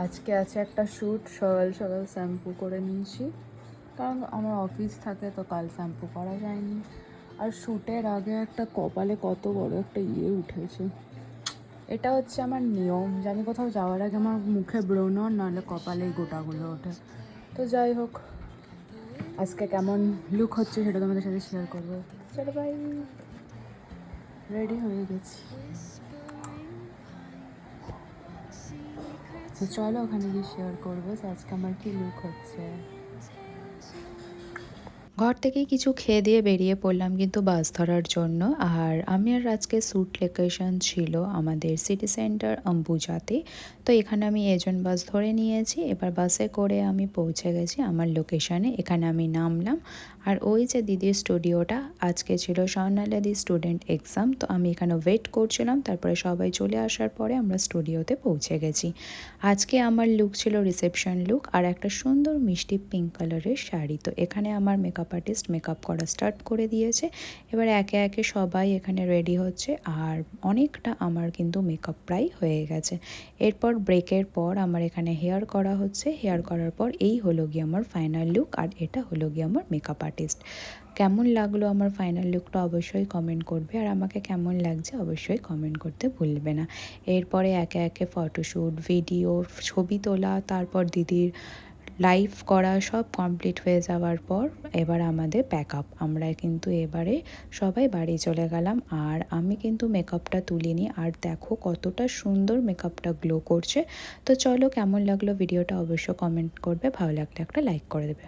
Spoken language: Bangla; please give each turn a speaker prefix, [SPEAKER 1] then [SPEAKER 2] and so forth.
[SPEAKER 1] আজকে আছে একটা শ্যুট, সকাল সকাল শ্যাম্পু করে নিয়েছি কারণ আমার অফিস থাকে, তো কাল শ্যাম্পু করা যায়নি। আর শ্যুটের আগে একটা কপালে কত বড় একটা উঠেছে। এটা হচ্ছে আমার নিয়ম, জানি কোথাও যাওয়ার আগে আমার মুখে ব্রণ নাহলে কপালে এই গোটাগুলো ওঠে। তো যাই হোক, আজকে কেমন লুক হচ্ছে সেটা তোমাদের সাথে শেয়ার করবো। চলো ভাই, রেডি হয়ে গেছি, তো চলো ওখানে গিয়ে শেয়ার করবো যে আজকে আমার কি লুক হচ্ছে।
[SPEAKER 2] ঘর থেকেই কিছু খেয়ে দিয়ে বেরিয়ে পড়লাম কিন্তু বাস ধরার জন্য। আর আমি আর আজকে শ্যুট লোকেশন ছিল আমাদের সিটি সেন্টার অম্বুজাতে। তো এখানে আমি এজেন্ট বাস ধরে নিয়েছি, এবার বাসে করে আমি পৌঁছে গেছি আমার লোকেশানে। এখানে আমি নামলাম। আর ওই যে দিদির স্টুডিওটা, আজকে ছিল স্বর্ণালী স্টুডেন্ট এক্সাম, তো আমি এখানে ওয়েট করছিলাম। তারপরে সবাই চলে আসার পরে আমরা স্টুডিওতে পৌঁছে গেছি। আজকে আমার লুক ছিল রিসেপশন লুক আর একটা সুন্দর মিষ্টি পিঙ্ক কালারের শাড়ি। তো এখানে আমার মেকআপ আর্টিস্ট মেকআপ করা স্টার্ট করে দিয়েছে। এবার একে একে সবাই এখানে রেডি হচ্ছে আর অনেকটা আমার কিন্তু মেকআপ প্রায় হয়ে গেছে। এরপর ব্রেকের পর আমার এখানে হেয়ার করা হচ্ছে। হেয়ার করার পর এই হলো গিয়ে আমার ফাইনাল লুক আর এটা হলো গিয়ে আমার মেকআপ আর্টিস্ট। কেমন লাগলো আমার ফাইনাল লুকটা অবশ্যই কমেন্ট করবে, আর আমাকে কেমন লাগছে অবশ্যই কমেন্ট করতে ভুলবে না। এরপরে একে একে ফটোশ্যুট, ভিডিও, ছবি তোলা, তারপর দিদির লাইভ করা সব কমপ্লিট হয়ে যাওয়ার পর এবার আমাদের প্যাক আপ। আমরা কিন্তু এবারে সবাই বাড়ি চলে গেলাম। আর আমি কিন্তু মেকআপটা তুলিনি, আর দেখো কতটা সুন্দর মেকআপটা গ্লো করছে। তো চলো, কেমন লাগলো ভিডিওটা অবশ্যই কমেন্ট করবে, ভালো লাগলে একটা লাইক করে দেবে।